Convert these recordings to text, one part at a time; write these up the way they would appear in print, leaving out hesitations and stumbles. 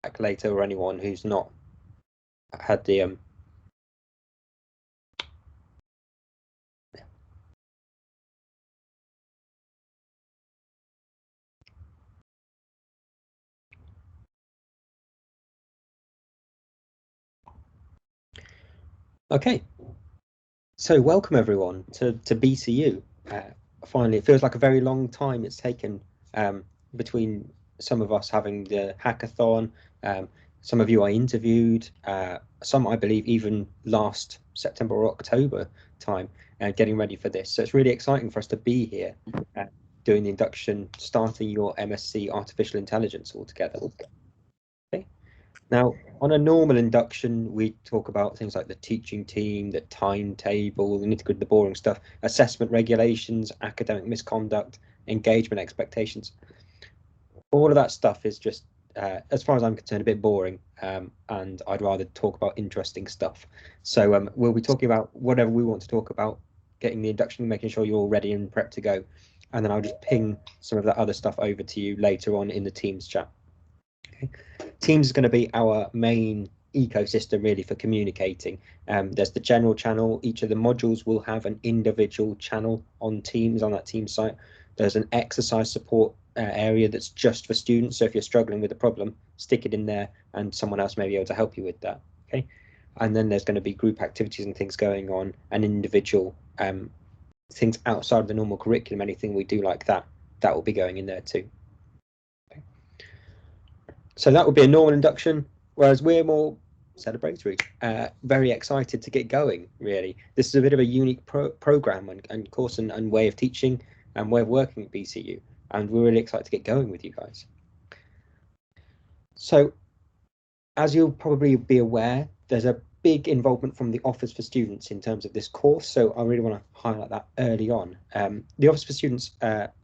back later, or anyone who's not had the Okay, so welcome everyone to BCU. Finally, it feels like a very long time it's taken between some of us having the hackathon. Some of you I interviewed, some I believe even last September or October time, getting ready for this. So it's really exciting for us to be here doing the induction, starting your MSc Artificial Intelligence altogether. Okay. Now, on a normal induction, we talk about things like the teaching team, the timetable, the nitty-gritty, the boring stuff, assessment regulations, academic misconduct, engagement expectations. All of that stuff is just, as far as I'm concerned, a bit boring, and I'd rather talk about interesting stuff. So we'll be talking about whatever we want to talk about, getting the induction, making sure you're all ready and prepped to go, and then I'll just ping some of that other stuff over to you later on in the Teams chat. Okay. Teams is going to be our main ecosystem really for communicating. There's the general channel. Each of the modules will have an individual channel on Teams, on that Teams site. There's an exercise support area that's just for students. So if you're struggling with a problem, stick it in there and someone else may be able to help you with that. Okay. And then there's going to be group activities and things going on, and individual things outside of the normal curriculum. Anything we do like that will be going in there too. So that would be a normal induction, whereas we're more celebratory, very excited to get going, really. This is a bit of a unique program and course and way of teaching and way of working at BCU, and we're really excited to get going with you guys. So, as you'll probably be aware, there's a big involvement from the Office for Students in terms of this course, so I really want to highlight that early on. The Office for Students,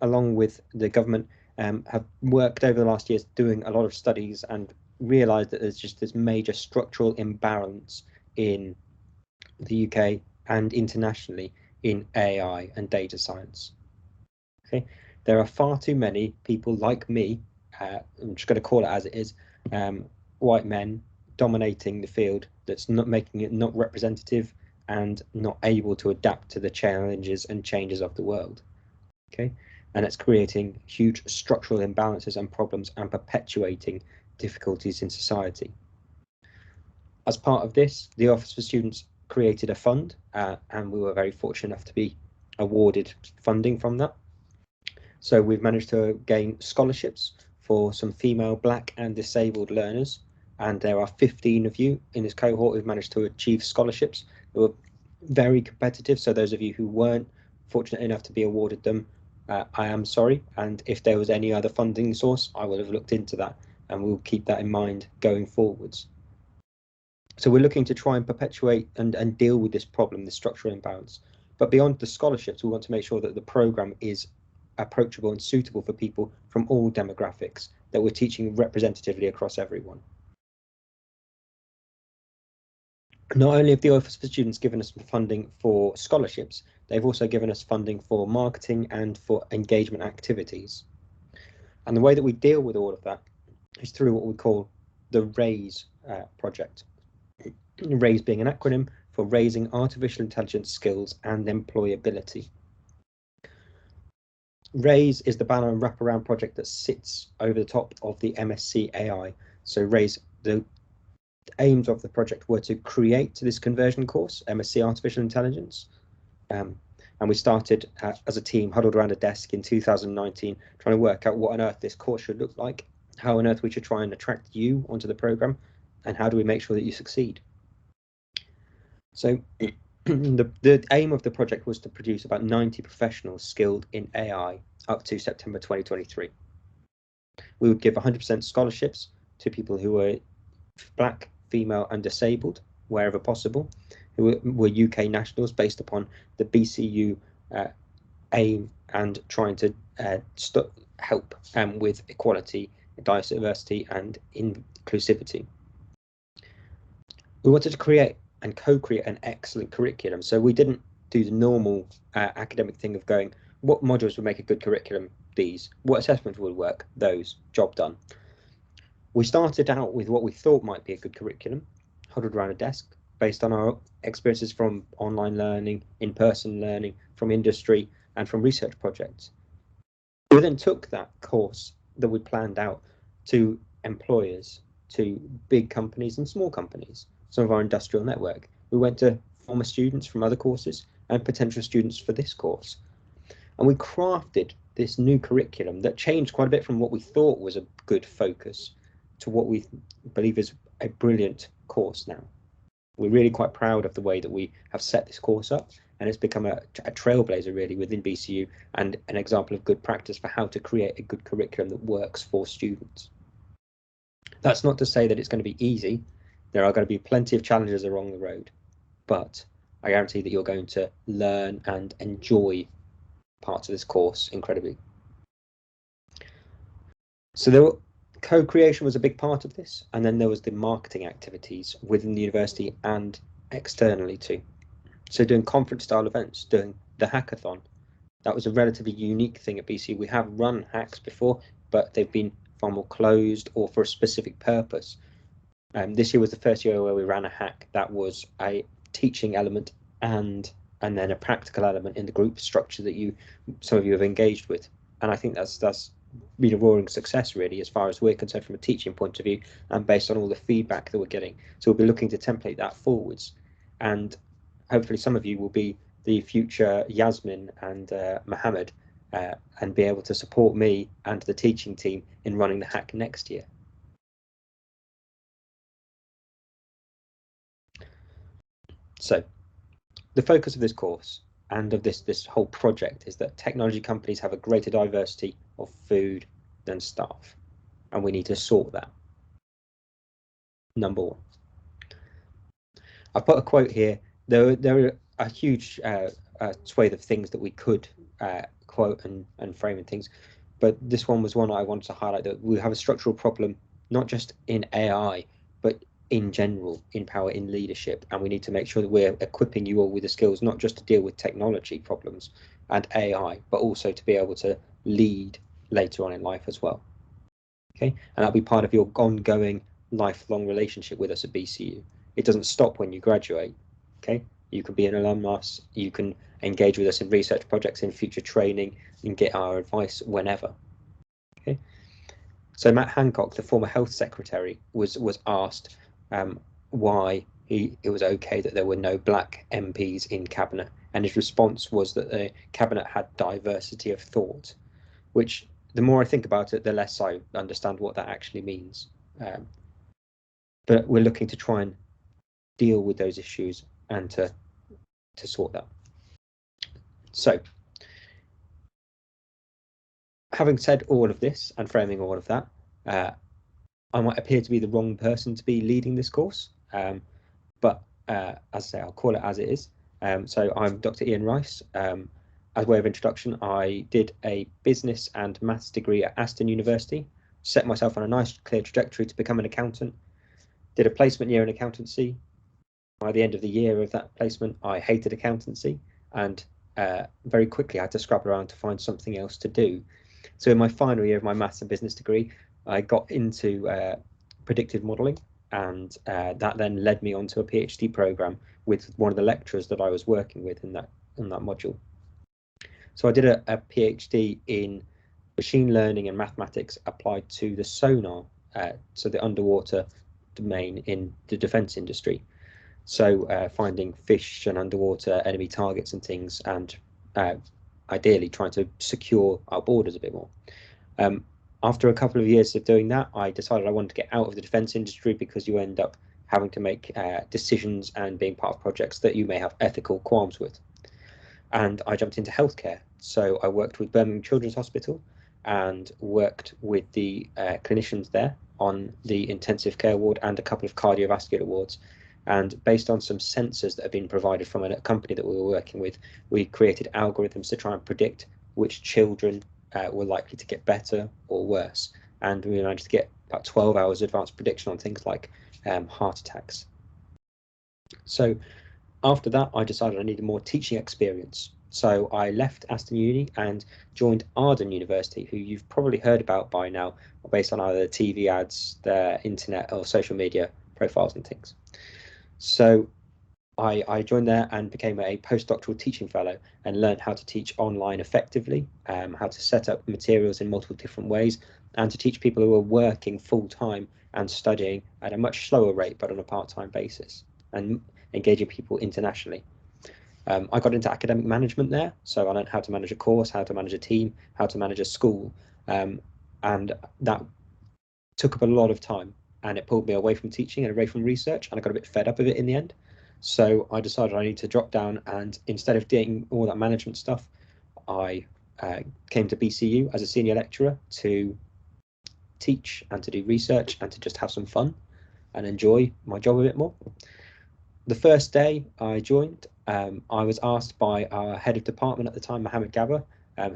along with the government, have worked over the last years doing a lot of studies and realised that there's just this major structural imbalance in the UK and internationally in AI and data science. Okay, there are far too many people like me, I'm just going to call it as it is, white men dominating the field that's not making it not representative and not able to adapt to the challenges and changes of the world. Okay, and it's creating huge structural imbalances and problems and perpetuating difficulties in society. As part of this, the Office for Students created a fund, and we were very fortunate enough to be awarded funding from that. So we've managed to gain scholarships for some female, Black and disabled learners, and there are 15 of you in this cohort who've managed to achieve scholarships. They were very competitive, so those of you who weren't fortunate enough to be awarded them, I am sorry, and if there was any other funding source, I would have looked into that, and we'll keep that in mind going forwards. So we're looking to try and perpetuate and deal with this problem, this structural imbalance. But beyond the scholarships, we want to make sure that the program is approachable and suitable for people from all demographics, that we're teaching representatively across everyone. Not only have the Office for Students given us funding for scholarships, they've also given us funding for marketing and for engagement activities. And the way that we deal with all of that is through what we call the RAISE project. RAISE being an acronym for Raising Artificial Intelligence Skills and Employability. RAISE is the banner and wraparound project that sits over the top of the MSc AI. So RAISE, the aims of the project were to create this conversion course, MSc Artificial Intelligence, and we started as a team huddled around a desk in 2019 trying to work out what on earth this course should look like, how on earth we should try and attract you onto the program, and how do we make sure that you succeed. So the aim of the project was to produce about 90 professionals skilled in AI up to September 2023. We would give 100% scholarships to people who were Black, female and disabled wherever possible, who were UK nationals based upon the BCU aim and trying to help with equality, diversity and inclusivity. We wanted to create and co-create an excellent curriculum. So we didn't do the normal academic thing of going, what modules would make a good curriculum? These. What assessments would work? Those. Job done. We started out with what we thought might be a good curriculum, huddled around a desk, based on our experiences from online learning, in-person learning, from industry, and from research projects. We then took that course that we planned out to employers, to big companies and small companies, some of our industrial network. We went to former students from other courses and potential students for this course. And we crafted this new curriculum that changed quite a bit from what we thought was a good focus to what we believe is a brilliant course now. We're really quite proud of the way that we have set this course up, and it's become a trailblazer really within BCU and an example of good practice for how to create a good curriculum that works for students. That's not to say that it's going to be easy. There are going to be plenty of challenges along the road, but I guarantee that you're going to learn and enjoy parts of this course incredibly. So co-creation was a big part of this, and then there was the marketing activities within the university and externally too. So doing conference style events, doing the hackathon, that was a relatively unique thing at BC. We have run hacks before, but they've been far more closed or for a specific purpose. This year was the first year where we ran a hack that was a teaching element and then a practical element in the group structure that some of you have engaged with. And I think that's been a roaring success really, as far as we're concerned from a teaching point of view and based on all the feedback that we're getting. So we'll be looking to template that forwards, and hopefully some of you will be the future Yasmin and Mohammed and be able to support me and the teaching team in running the hack next year. So the focus of this course and of this whole project is that technology companies have a greater diversity of food than staff, and we need to sort that. Number one. I've put a quote here. There are a huge swathe of things that we could quote and frame and things, but this one was one I wanted to highlight, that we have a structural problem, not just in AI, but in general, in power, in leadership, and we need to make sure that we're equipping you all with the skills, not just to deal with technology problems and AI, but also to be able to lead later on in life as well. Okay, and that'll be part of your ongoing lifelong relationship with us at BCU. It doesn't stop when you graduate. Okay, you can be an alumnus, you can engage with us in research projects, in future training, and get our advice whenever. Okay, so Matt Hancock, the former health secretary, was asked why it was okay that there were no black MPs in cabinet, and his response was that the cabinet had diversity of thought, which the more I think about it, the less I understand what that actually means. But we're looking to try and deal with those issues and to sort that. So, having said all of this and framing all of that, I might appear to be the wrong person to be leading this course, but as I say, I'll call it as it is. So I'm Dr. Ian Rice. As a way of introduction, I did a business and maths degree at Aston University, set myself on a nice clear trajectory to become an accountant, did a placement year in accountancy. By the end of the year of that placement, I hated accountancy, and very quickly I had to scrap around to find something else to do. So in my final year of my maths and business degree, I got into predictive modelling, and that then led me onto a PhD program with one of the lecturers that I was working with in that module. So I did a PhD in machine learning and mathematics applied to the sonar, so the underwater domain in the defence industry. So finding fish and underwater enemy targets and things, and ideally trying to secure our borders a bit more. After a couple of years of doing that, I decided I wanted to get out of the defence industry, because you end up having to make decisions and being part of projects that you may have ethical qualms with. And I jumped into healthcare. So I worked with Birmingham Children's Hospital and worked with the clinicians there on the intensive care ward and a couple of cardiovascular wards. And based on some sensors that have been provided from a company that we were working with, we created algorithms to try and predict which children were likely to get better or worse. And we managed to get about 12 hours advanced prediction on things like heart attacks. So after that, I decided I needed more teaching experience. So I left Aston Uni and joined Arden University, who you've probably heard about by now, based on either TV ads, their internet or social media profiles and things. So I joined there and became a postdoctoral teaching fellow and learned how to teach online effectively, how to set up materials in multiple different ways, and to teach people who are working full-time and studying at a much slower rate, but on a part-time basis, and engaging people internationally. I got into academic management there, so I learned how to manage a course, how to manage a team, how to manage a school, and that took up a lot of time, and it pulled me away from teaching and away from research, and I got a bit fed up of it in the end. So I decided I need to drop down, and instead of doing all that management stuff, I came to BCU as a senior lecturer to teach and to do research and to just have some fun and enjoy my job a bit more. The first day I joined, I was asked by our head of department at the time, Mohammed Gabba,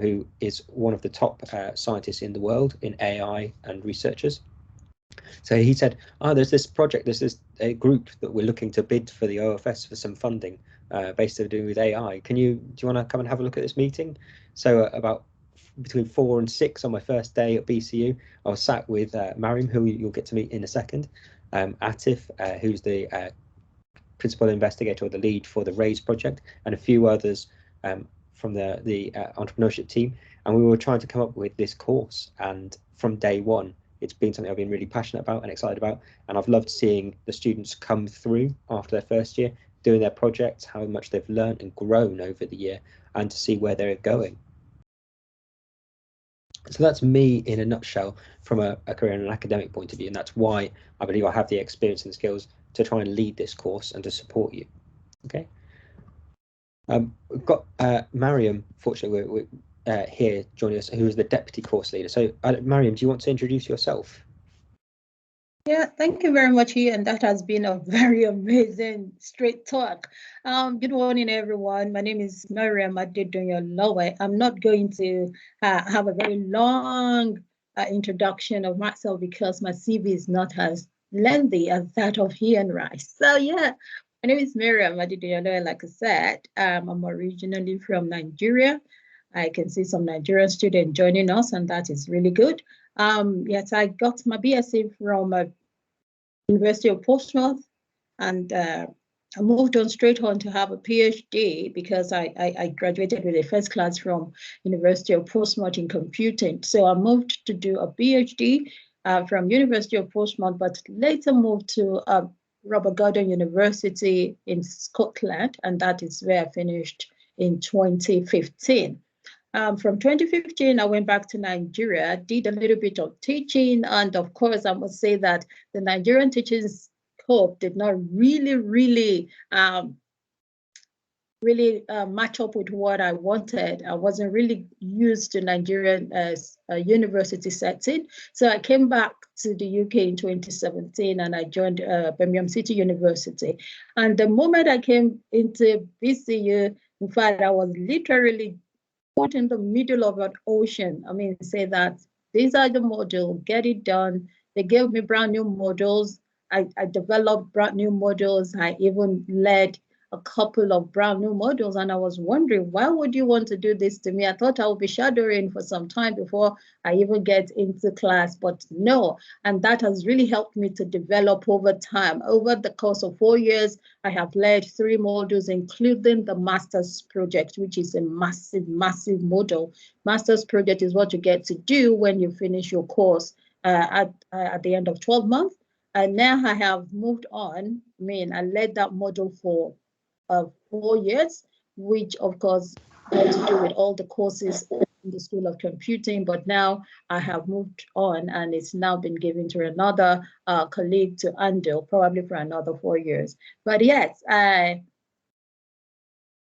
who is one of the top scientists in the world in AI and researchers. So he said, there's this project, there's a group that we're looking to bid for the OFS for some funding based to do with AI. Do you want to come and have a look at this meeting? So about between 4 and 6 on my first day at BCU, I was sat with Mariam, who you'll get to meet in a second, Atif, who's the principal investigator or the lead for the RAISE project, and a few others from the entrepreneurship team. And we were trying to come up with this course. And from day one, it's been something I've been really passionate about and excited about. And I've loved seeing the students come through after their first year, doing their projects, how much they've learned and grown over the year, and to see where they're going. So that's me in a nutshell from a career and an academic point of view. And that's why I believe I have the experience and skills to try and lead this course and to support you. Okay. We've got Mariam, fortunately, we're here joining us, who is the deputy course leader. So Mariam, do you want to introduce yourself? Yeah, thank you very much, Ian. That has been a very amazing straight talk. Good morning, everyone. My name is Mariam Adedoyin-Lowe. I'm not going to have a very long introduction of myself because my CV is not as lengthy as that of Ian Rice. So yeah, my name is Mariam Adedoyin-Lowe. Like I said, I'm originally from Nigeria. I can see some Nigerian students joining us, and that is really good. Yes, I got my BSc from University of Portsmouth, and I moved on straight on to have a PhD because I graduated with a first class from University of Portsmouth in computing. So I moved to do a PhD from University of Portsmouth, but later moved to Robert Gordon University in Scotland, and that is where I finished in 2015. From 2015, I went back to Nigeria, did a little bit of teaching, and of course, I must say that the Nigerian teaching scope did not really match up with what I wanted. I wasn't really used to Nigerian university setting. So I came back to the UK in 2017 and I joined Birmingham City University. And the moment I came into BCU, in fact, I was literally put in the middle of an ocean. I mean, say that these are the modules, get it done. They gave me brand new modules. I developed brand new modules. I even led a couple of brand new modules. And I was wondering, why would you want to do this to me? I thought I would be shadowing for some time before I even get into class, but no. And that has really helped me to develop over time. Over the course of 4 years, I have led 3 modules, including the master's project, which is a massive module. Master's project is what you get to do when you finish your course at the end of 12 months. And now I have moved on. I mean, I led that module for 4 years, which of course had to do with all the courses in the School of Computing, but now I have moved on and it's now been given to another colleague to handle, probably for another 4 years. But yes,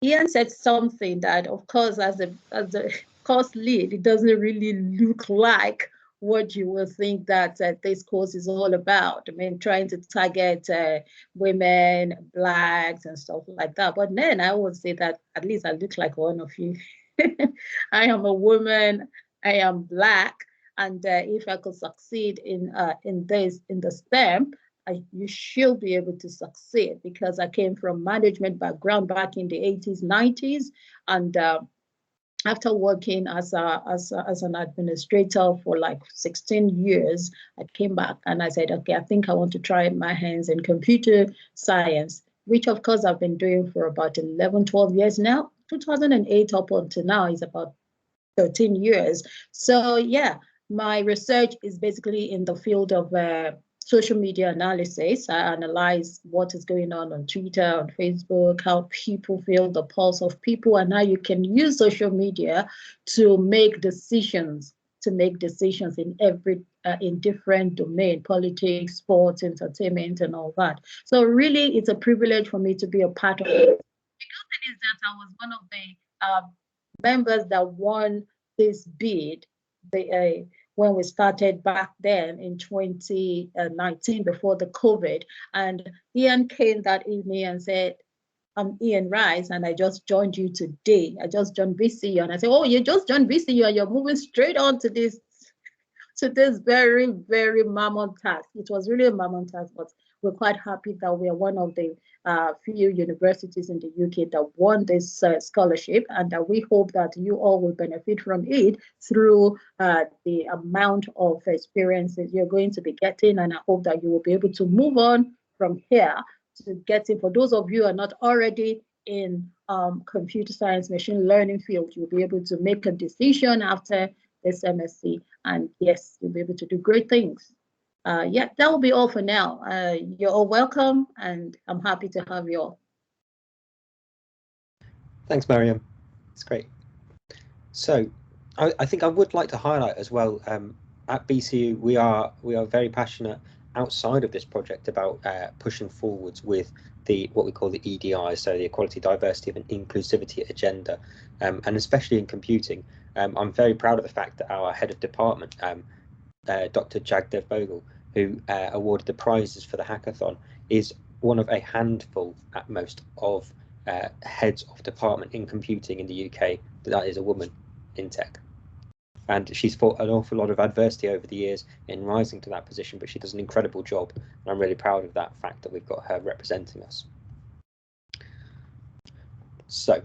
Ian said something that, of course, as a course lead, it doesn't really look like what you will think that this course is all about. I mean, trying to target women, Blacks, and stuff like that. But then I would say that at least I look like one of you. I am a woman, I am Black, and if I could succeed in the STEM, you should be able to succeed, because I came from management background back in the 80s, 90s, and after working as an administrator for like 16 years, I came back and I said, okay, I think I want to try my hands in computer science, which of course I've been doing for about 11, 12 years now. 2008 up until now is about 13 years. So yeah, my research is basically in the field of social media analysis. I analyze what is going on Twitter, on Facebook, how people feel, the pulse of people, and how you can use social media to make decisions, in every in different domain, politics, sports, entertainment, and all that. So really, it's a privilege for me to be a part of it. The good thing is that I was one of the members that won this bid when we started back then in 2019 before the COVID. And Ian came that evening and said, I'm Ian Rice, and I just joined you today. I just joined VCU. And I said, oh, you just joined VCU and you're moving straight on to this very, very mammoth task. It was really a mammoth task, but we're quite happy that we are one of the few universities in the UK that won this scholarship, and that we hope that you all will benefit from it through the amount of experiences you're going to be getting. And I hope that you will be able to move on from here to getting, for those of you who are not already in computer science, machine learning field, you'll be able to make a decision after this MSc, and yes, you'll be able to do great things. Yeah, that will be all for now. You're all welcome, and I'm happy to have you all. Thanks, Mariam. It's great. So I think I would like to highlight as well, at BCU, we are very passionate outside of this project about pushing forwards with what we call the EDI, so the Equality, Diversity and Inclusivity agenda, and especially in computing. I'm very proud of the fact that our head of department, Dr. Jagdev Bogle, who awarded the prizes for the hackathon, is one of a handful at most of heads of department in computing in the UK that is a woman in tech. And she's fought an awful lot of adversity over the years in rising to that position, but she does an incredible job, and I'm really proud of that fact that we've got her representing us. So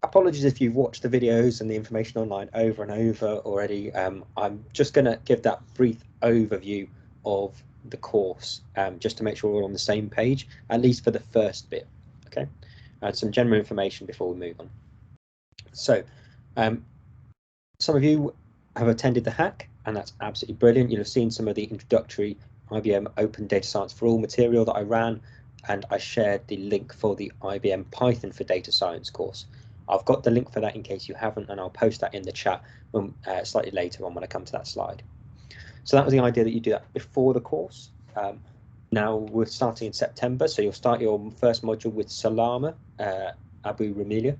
apologies if you've watched the videos and the information online over and over already. I'm just going to give that brief overview of the course, just to make sure we're on the same page, at least for the first bit. Okay, some general information before we move on. So some of you have attended the hack, and that's absolutely brilliant. You'll have seen some of the introductory IBM Open Data Science for All material that I ran, and I shared the link for the IBM Python for Data Science course. I've got the link for that in case you haven't, and I'll post that in the chat slightly later on when I come to that slide. So that was the idea, that you do that before the course. Now we're starting in September, so you'll start your first module with Salama Abu Ramilia,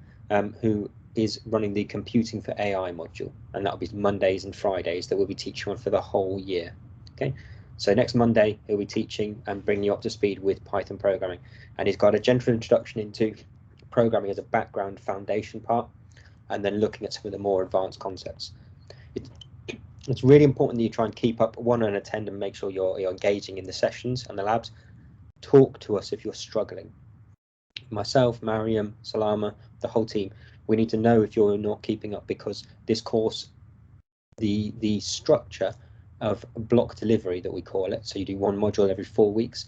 who is running the Computing for AI module, and that'll be Mondays and Fridays that we'll be teaching on for the whole year. Okay, so next Monday he'll be teaching and bringing you up to speed with Python programming, and he's got a gentle introduction into programming as a background foundation part, and then looking at some of the more advanced concepts. It's really important that you try and keep up and attend and make sure you're engaging in the sessions and the labs. Talk to us if you're struggling. Myself, Mariam, Salama, the whole team, we need to know if you're not keeping up, because this course, the structure of block delivery that we call it, so you do one module every 4 weeks,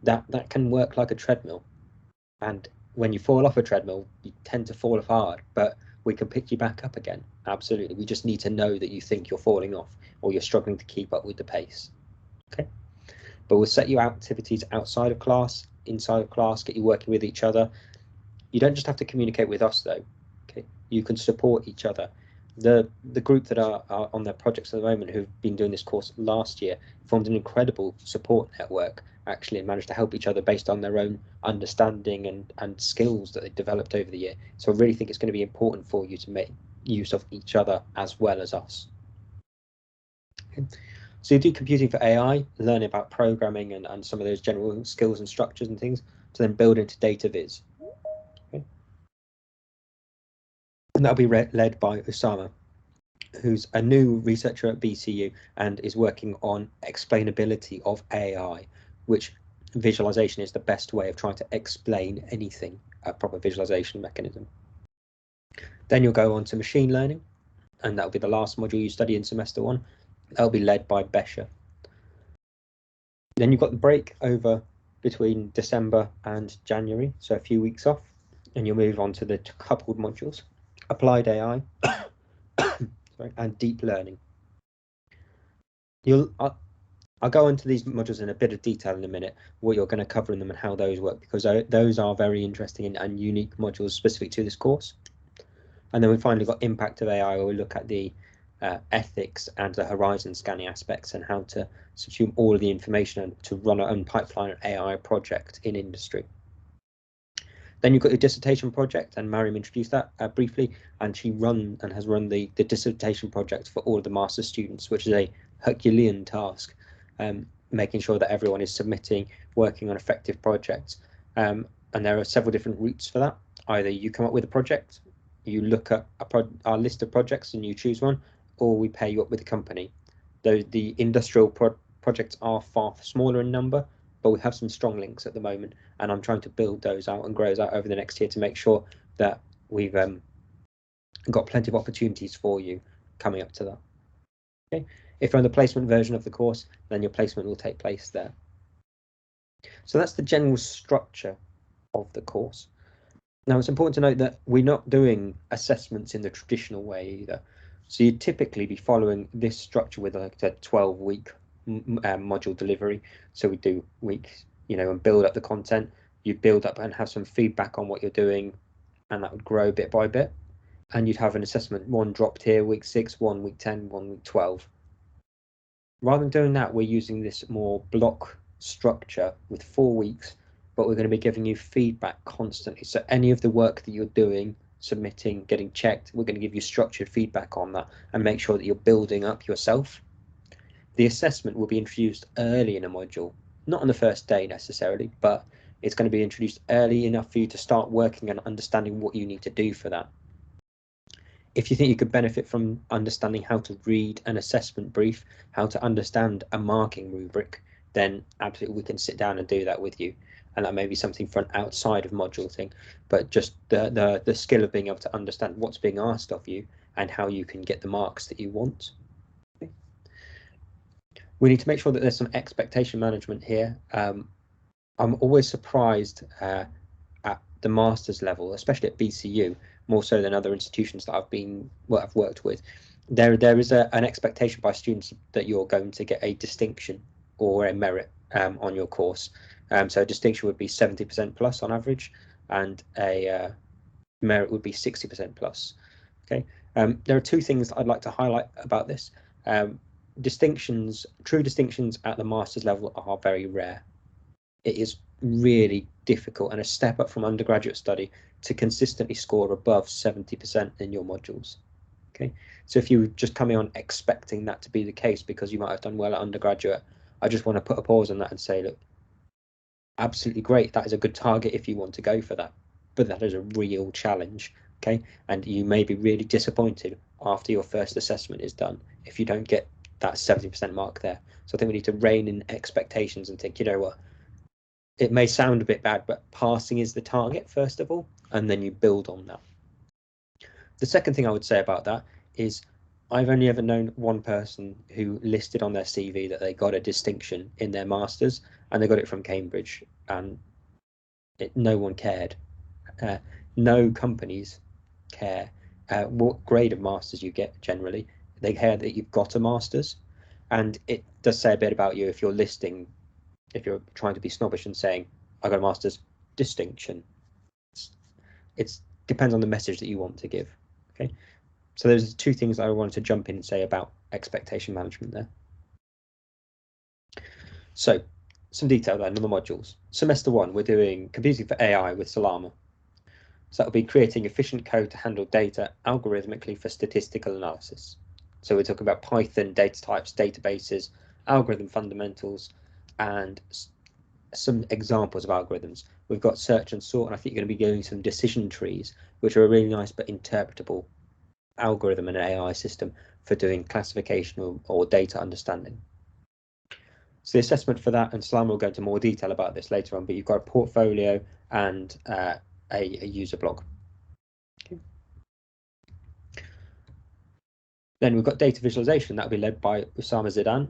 that can work like a treadmill. And when you fall off a treadmill, you tend to fall off hard, but we can pick you back up again. Absolutely. We just need to know that you think you're falling off or you're struggling to keep up with the pace. Okay. But we'll set you activities outside of class, inside of class, get you working with each other. You don't just have to communicate with us though. Okay. You can support each other. The group that are on their projects at the moment, who've been doing this course last year, formed an incredible support network, actually, and managed to help each other based on their own understanding and skills that they developed over the year. So I really think it's going to be important for you to make use of each other as well as us. Okay. So you do computing for AI, learning about programming and some of those general skills and structures and things, to then build into data viz. Okay. And that'll be led by Osama. who's a new researcher at BCU and is working on explainability of AI, which visualization is the best way of trying to explain anything, a proper visualization mechanism. Then you'll go on to machine learning, and that'll be the last module you study in semester 1. That'll be led by Besha. Then you've got the break over between December and January, so a few weeks off, and you'll move on to the coupled modules, applied AI sorry, and deep learning. I'll go into these modules in a bit of detail in a minute, what you're going to cover in them and how those work, because those are very interesting and unique modules specific to this course. And then we finally got impact of AI, where we look at the ethics and the horizon scanning aspects and how to subsume all of the information to run our own pipeline AI project in industry. Then you've got your dissertation project, and Mariam introduced that briefly, and she has run the dissertation project for all of the master's students, which is a Herculean task, making sure that everyone is submitting, working on effective projects. And there are several different routes for that. Either you come up with a project, you look at our list of projects and you choose one, or we pair you up with a company. Though the industrial projects are far smaller in number, but we have some strong links at the moment, and I'm trying to build those out and grow those out over the next year to make sure that we've got plenty of opportunities for you coming up to that. Okay, if you're on the placement version of the course, then your placement will take place there. So that's the general structure of the course. Now, it's important to note that we're not doing assessments in the traditional way either. So you'd typically be following this structure with like a 12-week module delivery. So we do weeks, and build up the content. You'd build up and have some feedback on what you're doing, and that would grow bit by bit. And you'd have an assessment, one dropped here, week 6, one week 10, one week 12. Rather than doing that, we're using this more block structure with 4 weeks, but we're going to be giving you feedback constantly. So any of the work that you're doing, submitting, getting checked, we're going to give you structured feedback on that and make sure that you're building up yourself. The assessment will be introduced early in a module, not on the first day necessarily, but it's going to be introduced early enough for you to start working and understanding what you need to do for that. If you think you could benefit from understanding how to read an assessment brief, how to understand a marking rubric, then absolutely we can sit down and do that with you. And that may be something for an outside of module thing, but just the skill of being able to understand what's being asked of you and how you can get the marks that you want. Okay. We need to make sure that there's some expectation management here. I'm always surprised at the master's level, especially at BCU, more so than other institutions that I've worked with. There is an expectation by students that you're going to get a distinction or a merit on your course. So a distinction would be 70% plus on average, and a merit would be 60% plus. Okay. There are two things I'd like to highlight about this. True distinctions at the master's level are very rare. It is really difficult and a step up from undergraduate study to consistently score above 70% in your modules. Okay, so if you're just coming on expecting that to be the case because you might have done well at undergraduate, I just want to put a pause on that and say, look, absolutely great, that is a good target if you want to go for that, but that is a real challenge. Okay, and you may be really disappointed after your first assessment is done if you don't get that 70% mark there. So I think we need to rein in expectations and think, you know what, it may sound a bit bad, but passing is the target first of all, and then you build on that. The second thing I would say about that is I've only ever known one person who listed on their CV that they got a distinction in their masters, and they got it from Cambridge, and no one cared. No companies care what grade of masters you get generally. They care that you've got a masters, and it does say a bit about you if you're trying to be snobbish and saying I got a master's distinction. It depends on the message that you want to give. Okay, so those are two things that I wanted to jump in and say about expectation management there. So some detail then on the modules. Semester 1, we're doing computing for AI with Salama. So that'll be creating efficient code to handle data algorithmically for statistical analysis. So we're talking about Python, data types, databases, algorithm fundamentals, and some examples of algorithms. We've got search and sort, and I think you're going to be doing some decision trees, which are really nice but interpretable algorithm and an AI system for doing classification or data understanding. So the assessment for that, and Salama will go into more detail about this later on, but you've got a portfolio and a user blog. Okay. Then we've got data visualization. That'll be led by Usama Zidan.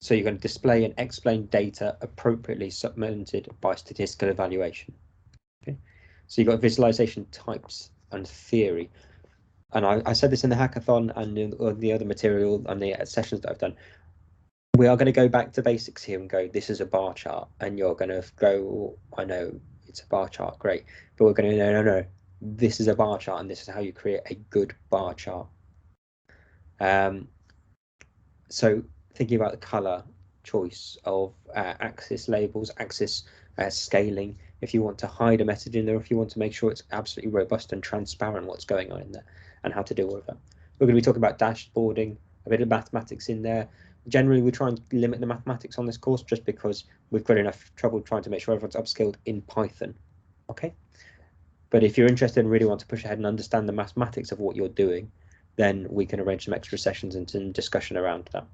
So you're going to display and explain data appropriately supplemented by statistical evaluation. Okay. So you've got visualization types and theory. And I said this in the hackathon and in the other material and the sessions that I've done. We are going to go back to basics here and go, this is a bar chart. And you're going to go, oh, I know it's a bar chart, great. But we're going to, no, this is a bar chart and this is how you create a good bar chart. So thinking about the color choice of axis labels, axis scaling, if you want to hide a message in there, if you want to make sure it's absolutely robust and transparent what's going on in there and how to deal with that. We're going to be talking about dashboarding, a bit of mathematics in there. Generally, we try and limit the mathematics on this course just because we've got enough trouble trying to make sure everyone's upskilled in Python. Okay. But if you're interested and really want to push ahead and understand the mathematics of what you're doing, then we can arrange some extra sessions and some discussion around that.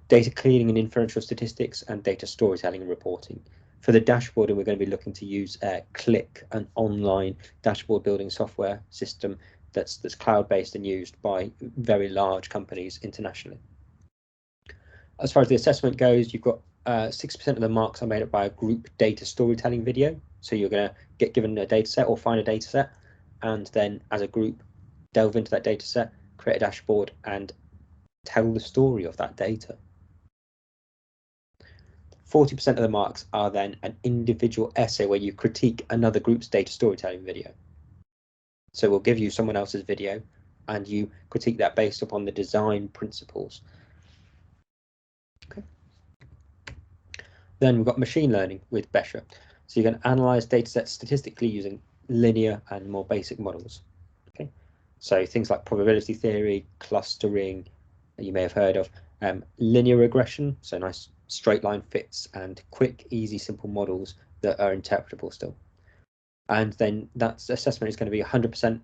Data cleaning and inferential statistics and data storytelling and reporting. For the dashboarding, we're going to be looking to use Click, an online dashboard building software system that's cloud-based and used by very large companies internationally. As far as the assessment goes, you've got 6% of the marks are made up by a group data storytelling video. So you're going to get given a data set or find a data set, and then as a group, delve into that data set, create a dashboard, and tell the story of that data. 40% of the marks are then an individual essay where you critique another group's data storytelling video. So we'll give you someone else's video and you critique that based upon the design principles. Okay. Then we've got machine learning with Besher. So you can analyze data sets statistically using linear and more basic models. Okay. So things like probability theory, clustering, that you may have heard of, linear regression, so nice straight line fits, and quick, easy, simple models that are interpretable still. And then that assessment is going to be 100%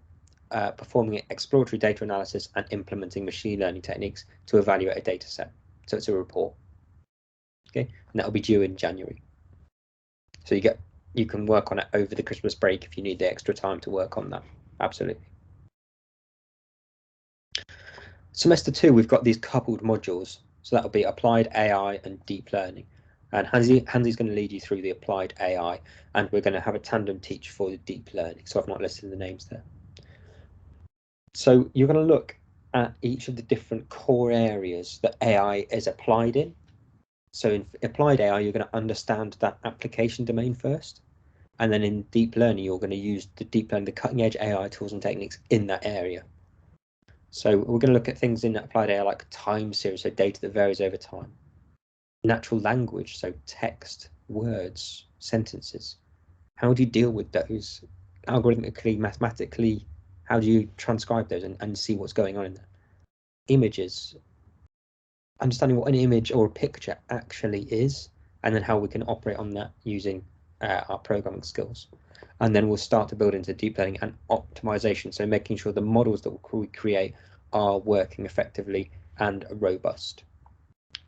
performing exploratory data analysis and implementing machine learning techniques to evaluate a data set. So it's a report. Okay, and that'll be due in January. So you can work on it over the Christmas break if you need the extra time to work on that. Absolutely. Semester 2, we've got these coupled modules. So that'll be applied AI and deep learning. And Hansi's going to lead you through the applied AI, and we're going to have a tandem teach for the deep learning. So I've not listed the names there. So you're going to look at each of the different core areas that AI is applied in. So in applied AI, you're going to understand that application domain first. And then in deep learning, you're going to use the deep learning, the cutting edge AI tools and techniques in that area. So we're going to look at things in applied AI like time series, so data that varies over time. Natural language, so text, words, sentences. How do you deal with those algorithmically, mathematically? How do you transcribe those and see what's going on in there? Images, understanding what an image or a picture actually is, and then how we can operate on that using our programming skills. And then we'll start to build into deep learning and optimization, so making sure the models that we create are working effectively and robust.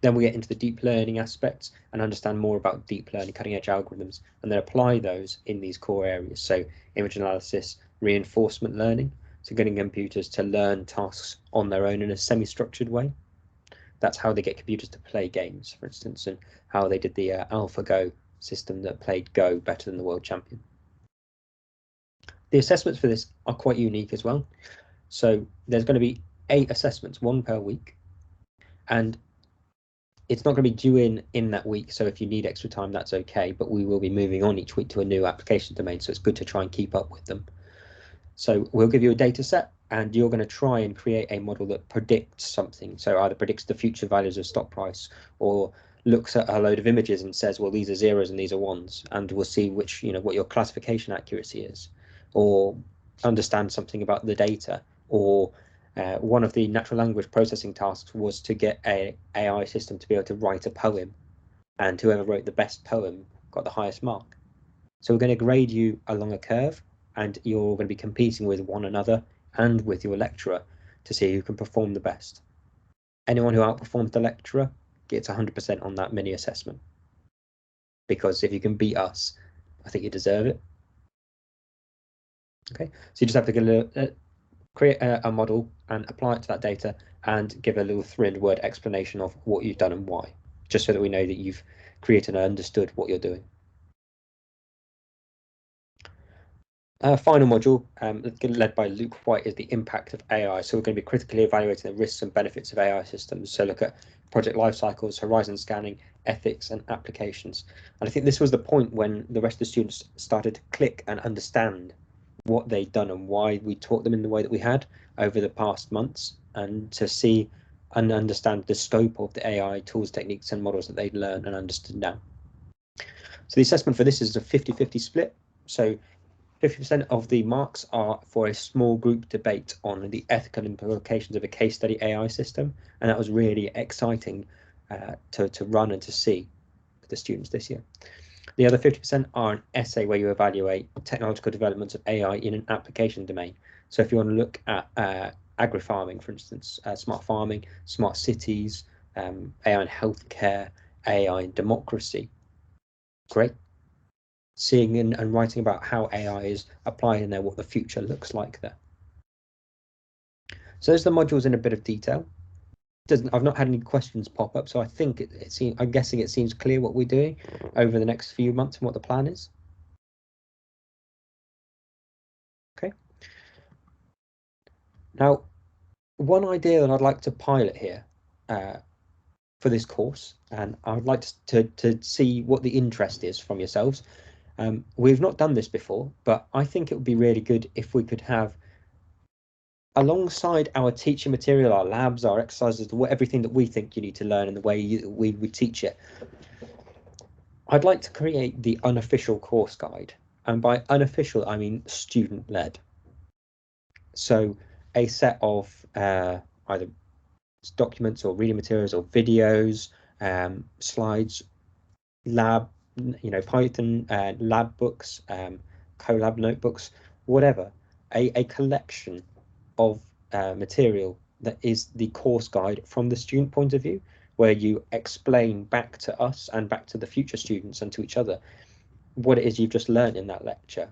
Then we get into the deep learning aspects and understand more about deep learning, cutting edge algorithms, and then apply those in these core areas. So image analysis, reinforcement learning, so getting computers to learn tasks on their own in a semi-structured way. That's how they get computers to play games, for instance, and how they did the AlphaGo system that played Go better than the world champion. The assessments for this are quite unique as well. So there's going to be 8 assessments, 1 per week, and it's not going to be due in that week. So if you need extra time, that's okay, but we will be moving on each week to a new application domain. So it's good to try and keep up with them. So we'll give you a data set and you're going to try and create a model that predicts something. So either predicts the future values of stock price or looks at a load of images and says, well, these are zeros and these are ones, and we'll see which, what your classification accuracy is, or understand something about the data, or one of the natural language processing tasks was to get a AI system to be able to write a poem, and whoever wrote the best poem got the highest mark. So we're going to grade you along a curve, and you're going to be competing with one another and with your lecturer to see who can perform the best. Anyone who outperforms the lecturer gets 100% on that mini assessment. Because if you can beat us, I think you deserve it. Okay, so you just have to create a model and apply it to that data and give a little 300-word explanation of what you've done and why, just so that we know that you've created and understood what you're doing. Final module, led by Luke White, is the impact of AI. So we're going to be critically evaluating the risks and benefits of AI systems. So look at project life cycles, horizon scanning, ethics, and applications. And I think this was the point when the rest of the students started to click and understand what they'd done and why we taught them in the way that we had over the past months, and to see and understand the scope of the AI tools, techniques, and models that they'd learned and understood now. So the assessment for this is a 50-50 split. So 50% of the marks are for a small group debate on the ethical implications of a case study AI system, and that was really exciting to run and to see for the students this year. The other 50% are an essay where you evaluate technological developments of AI in an application domain. So if you want to look at agri-farming, for instance, smart farming, smart cities, AI in healthcare, AI in democracy, great. Seeing and writing about how AI is applied in there, what the future looks like there. So there's the modules in a bit of detail. I've not had any questions pop up, so I think I'm guessing it seems clear what we're doing over the next few months and what the plan is. Okay. Now, one idea that I'd like to pilot here for this course, and I would like to see what the interest is from yourselves. We've not done this before, but I think it would be really good if we could have, alongside our teaching material, our labs, our exercises, everything that we think you need to learn and the way we teach it, I'd like to create the unofficial course guide. And by unofficial, I mean student-led. So a set of either documents or reading materials or videos, slides, lab, Python lab books, collab notebooks, whatever, a collection of material that is the course guide from the student point of view, where you explain back to us and back to the future students and to each other what it is you've just learned in that lecture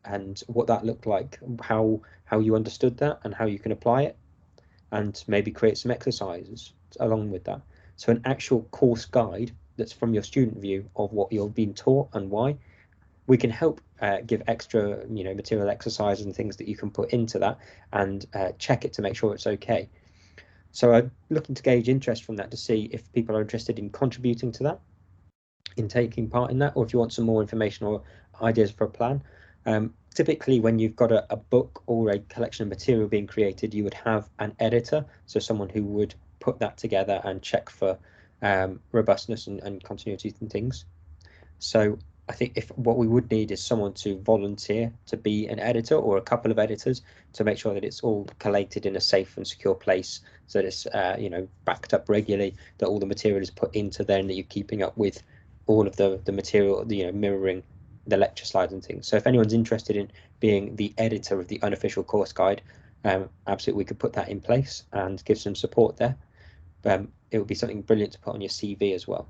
and what that looked like, how you understood that and how you can apply it, and maybe create some exercises along with that. So an actual course guide that's from your student view of what you're being taught and why. We can help give extra material, exercises and things that you can put into that, and check it to make sure it's okay. So I'm looking to gauge interest from that to see if people are interested in contributing to that, in taking part in that, or if you want some more information or ideas for a plan. Typically, when you've got a book or a collection of material being created, you would have an editor, so someone who would put that together and check for robustness and continuity and things. So I think what we would need is someone to volunteer to be an editor, or a couple of editors, to make sure that it's all collated in a safe and secure place, so that it's backed up regularly, that all the material is put into there, and that you're keeping up with all of the material, mirroring the lecture slides and things. So if anyone's interested in being the editor of the unofficial course guide, absolutely, we could put that in place and give some support there. It would be something brilliant to put on your CV as well.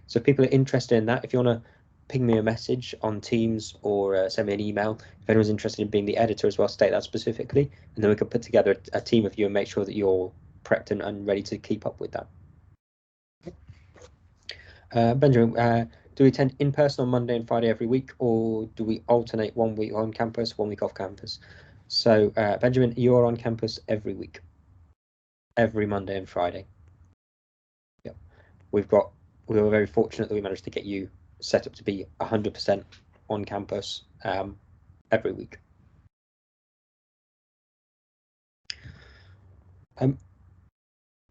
So if people are interested in that, if you want to ping me a message on Teams or send me an email, if anyone's interested in being the editor as well, state that specifically, and then we can put together a team of you and make sure that you're prepped and ready to keep up with that. Benjamin, do we attend in person on Monday and Friday every week, or do we alternate 1 week on campus, 1 week off campus? So Benjamin, you are on campus every week, every Monday and Friday. Yeah, we were very fortunate that we managed to get you set up to be 100% on campus every week.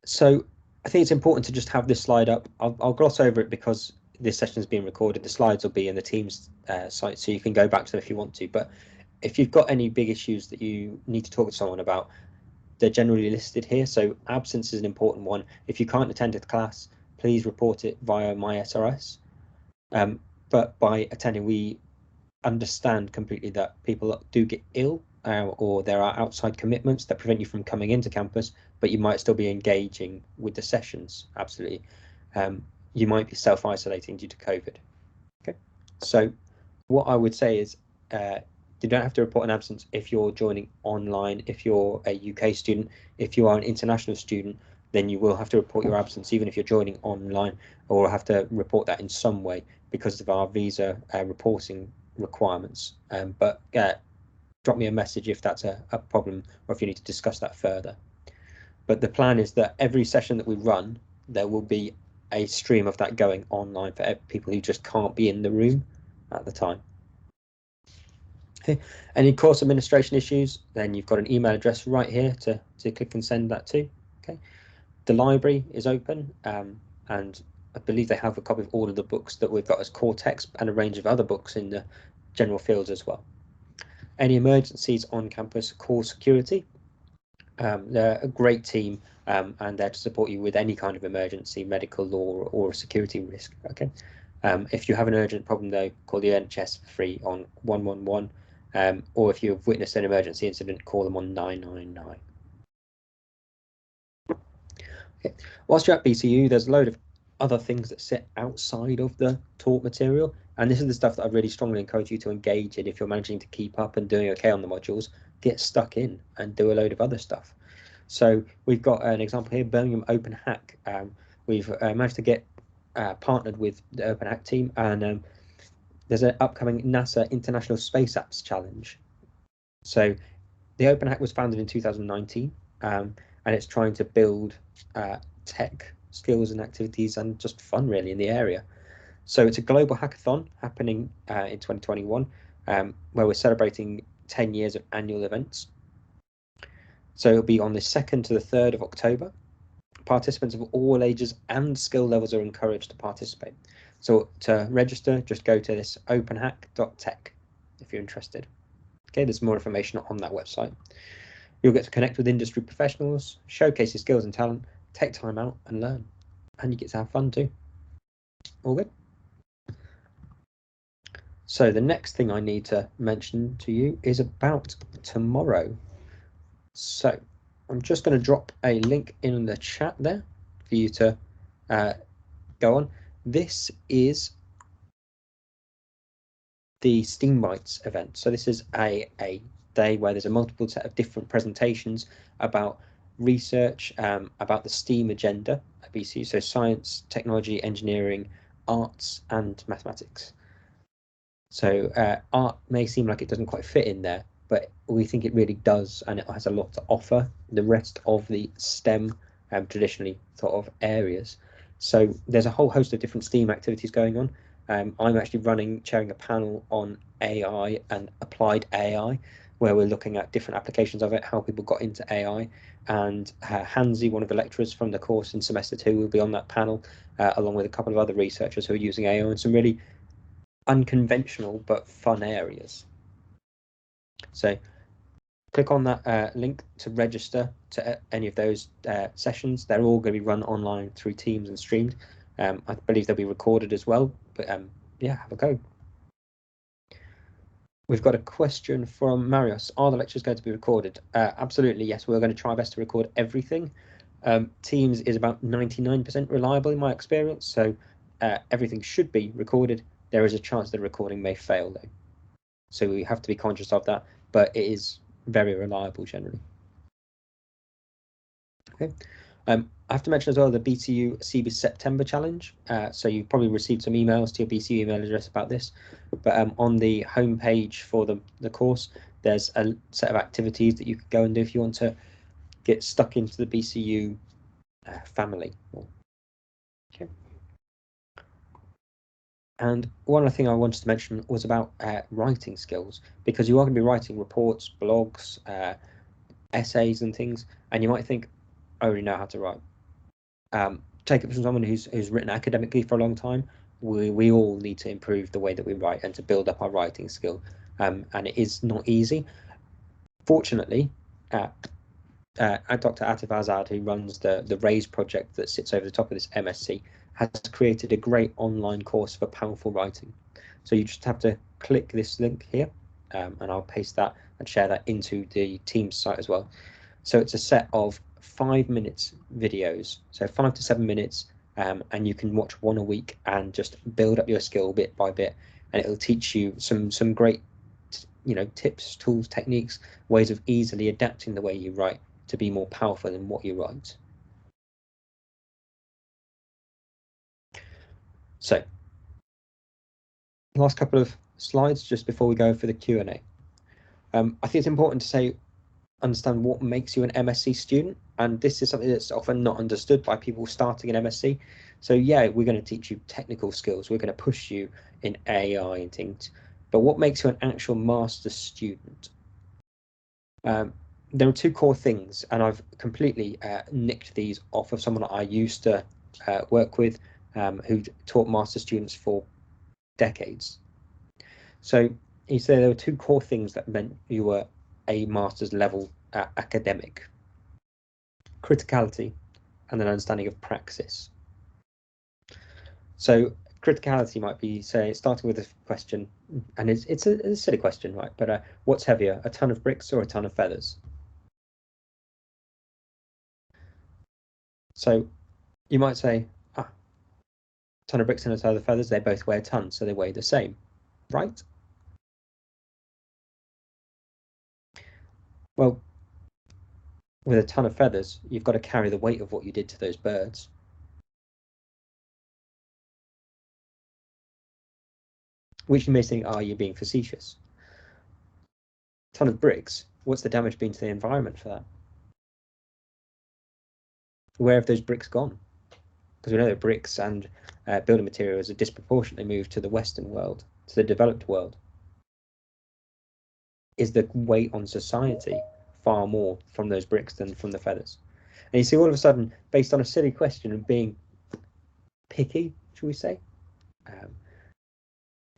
So I think it's important to just have this slide up. I'll gloss over it because this session is being recorded. The slides will be in the Teams site, so you can go back to them if you want to. But if you've got any big issues that you need to talk to someone about, they're generally listed here. So absence is an important one. If you can't attend a class, please report it via my SRS. But by attending, we understand completely that people do get ill or there are outside commitments that prevent you from coming into campus, but you might still be engaging with the sessions. Absolutely. You might be self-isolating due to COVID. Okay, so what I would say is you don't have to report an absence if you're joining online. If you're a UK student, if you are an international student, then you will have to report your absence even if you're joining online, or have to report that in some way because of our visa reporting requirements. But drop me a message if that's a problem, or if you need to discuss that further. But the plan is that every session that we run, there will be a stream of that going online for people who just can't be in the room at the time. Okay. Any course administration issues, then you've got an email address right here to click and send that to. Okay. The library is open, and I believe they have a copy of all of the books that we've got as core text and a range of other books in the general fields as well. Any emergencies on campus, call security. They're a great team, and they're to support you with any kind of emergency, medical, law, or security risk. Okay. If you have an urgent problem though, call the NHS for free on 111. Or if you've witnessed an emergency incident, call them on 999. Okay. Whilst you're at BCU, there's a load of other things that sit outside of the taught material, and this is the stuff that I really strongly encourage you to engage in. If you're managing to keep up and doing okay on the modules, get stuck in and do a load of other stuff. So we've got an example here, Birmingham Open Hack. We've managed to get partnered with the Open Hack team, and there's an upcoming NASA International Space Apps Challenge. So the Open Hack was founded in 2019, and it's trying to build tech skills and activities and just fun really in the area. So it's a global hackathon happening in 2021, where we're celebrating 10 years of annual events. So it'll be on the 2nd to the 3rd of October. Participants of all ages and skill levels are encouraged to participate. So to register, just go to this openhack.tech if you're interested. Okay, there's more information on that website. You'll get to connect with industry professionals, showcase your skills and talent, take time out and learn. And you get to have fun too. All good? So the next thing I need to mention to you is about tomorrow. So I'm just going to drop a link in the chat there for you to go on. This is the STEAM Bites event. So this is a day where there's a multiple set of different presentations about research, about the STEAM agenda at BCU. So science, technology, engineering, arts, and mathematics. So art may seem like it doesn't quite fit in there, but we think it really does, and it has a lot to offer the rest of the STEM traditionally sort of areas. So there's a whole host of different STEAM activities going on. I'm actually chairing a panel on AI and applied AI, where we're looking at different applications of it, how people got into AI. And Hansi, one of the lecturers from the course in semester 2, will be on that panel, along with a couple of other researchers who are using AI in some really unconventional but fun areas. So click on that link to register to any of those sessions. They're all going to be run online through Teams and streamed. I believe they'll be recorded as well, but yeah, have a go. We've got a question from Marius. Are the lectures going to be recorded? Absolutely, yes. We're going to try our best to record everything. Teams is about 99% reliable in my experience, so everything should be recorded. There is a chance the recording may fail though, so we have to be conscious of that, but it is very reliable generally. Okay. I have to mention as well the BCU CBIS September Challenge. So you've probably received some emails to your BCU email address about this, but on the homepage for the course, there's a set of activities that you could go and do if you want to get stuck into the BCU family. Okay. And one other thing I wanted to mention was about writing skills, because you are going to be writing reports, blogs, essays and things, and you might think, I already know how to write. Take it from someone who's written academically for a long time. We all need to improve the way that we write and to build up our writing skill, and it is not easy. Fortunately, Dr. Atif Azad, who runs the RAISE project that sits over the top of this MSc, has created a great online course for powerful writing. So you just have to click this link here, and I'll paste that and share that into the Teams site as well. So it's a set of 5 minutes videos, so 5 to 7 minutes, and you can watch one a week and just build up your skill bit by bit, and it'll teach you some great, tips, tools, techniques, ways of easily adapting the way you write to be more powerful in what you write. So, last couple of slides just before we go for the Q&A. I think it's important to understand what makes you an MSc student, and this is something that's often not understood by people starting an MSc. So yeah, we're going to teach you technical skills, we're going to push you in AI and things, but what makes you an actual master's student? There are two core things, and I've completely nicked these off of someone that I used to work with, who taught master's students for decades. So he said there were two core things that meant you were a master's level academic: criticality and an understanding of praxis. So criticality might be, say, starting with a question, and it's a silly question, right? But what's heavier, a ton of bricks or a ton of feathers? So you might say, a ton of bricks and a ton of feathers, they both weigh a ton, so they weigh the same, right? Well, with a ton of feathers, you've got to carry the weight of what you did to those birds. Which you may think, you're being facetious. A ton of bricks, what's the damage been to the environment for that? Where have those bricks gone? Because we know that bricks and building materials are disproportionately moved to the Western world, to the developed world. Is the weight on society far more from those bricks than from the feathers? And you see, all of a sudden, based on a silly question and being picky, shall we say,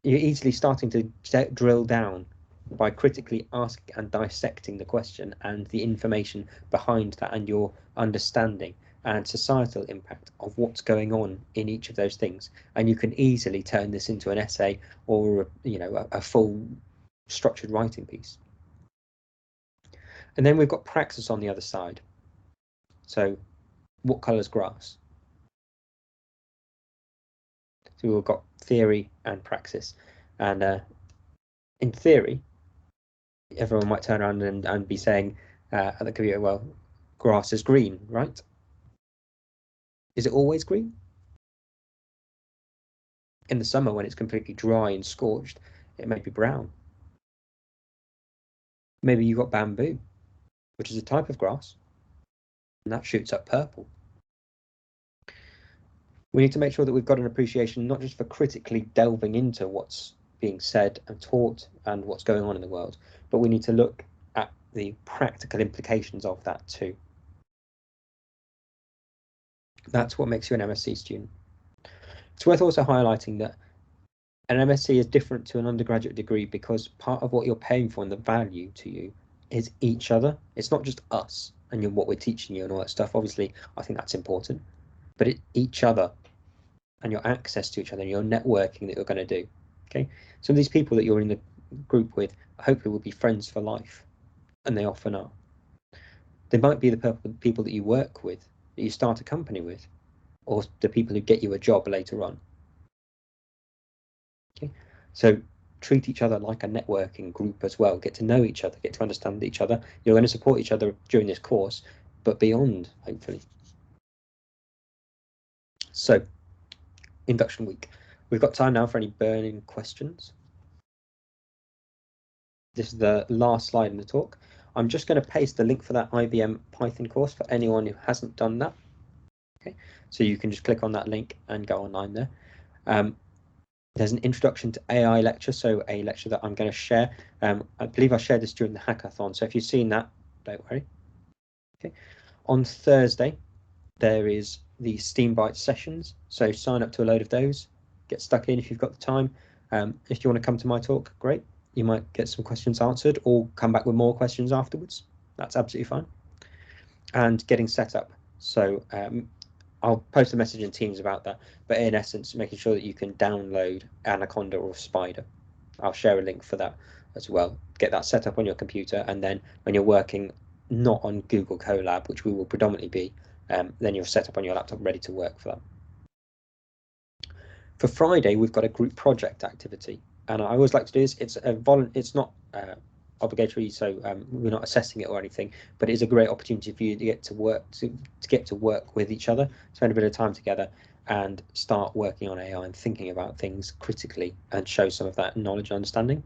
you're easily starting to drill down by critically asking and dissecting the question and the information behind that, and your understanding and societal impact of what's going on in each of those things. And you can easily turn this into an essay or a full structured writing piece. And then we've got praxis on the other side. So what colour's grass? So we've got theory and praxis. And in theory, everyone might turn around and be saying at the computer, well, grass is green, right? Is it always green? In the summer, when it's completely dry and scorched, it may be brown. Maybe you've got bamboo, which is a type of grass, and that shoots up purple. We need to make sure that we've got an appreciation not just for critically delving into what's being said and taught and what's going on in the world, but we need to look at the practical implications of that too. That's what makes you an MSc student. It's worth also highlighting that an MSc is different to an undergraduate degree because part of what you're paying for and the value to you is each other. It's not just us and what we're teaching you and all that stuff. Obviously, I think that's important, but each other and your access to each other and your networking that you're going to do. Okay, some of these people that you're in the group with hopefully will be friends for life, and they often are. They might be the people that you work with, that you start a company with, or the people who get you a job later on. Okay, so treat each other like a networking group as well. Get to know each other, get to understand each other. You're going to support each other during this course, but beyond, hopefully. So, induction week. We've got time now for any burning questions. This is the last slide in the talk. I'm just going to paste the link for that IBM Python course for anyone who hasn't done that. Okay, so you can just click on that link and go online there. There's an introduction to AI lecture, so a lecture that I'm going to share. I believe I shared this during the hackathon, so if you've seen that, don't worry. Okay, on Thursday, there is the Steam Byte sessions, so sign up to a load of those. Get stuck in if you've got the time. If you want to come to my talk, great. You might get some questions answered or come back with more questions afterwards. That's absolutely fine. And getting set up. So I'll post a message in Teams about that, but in essence, making sure that you can download Anaconda or Spider. I'll share a link for that as well. Get that set up on your computer, and then when you're working not on Google Colab, which we will predominantly be, then you're set up on your laptop ready to work for that. For Friday, we've got a group project activity, and I always like to do this. It's not obligatory, so we're not assessing it or anything, but it's a great opportunity for you to get to work with each other, spend a bit of time together, and start working on AI and thinking about things critically, and show some of that knowledge and understanding.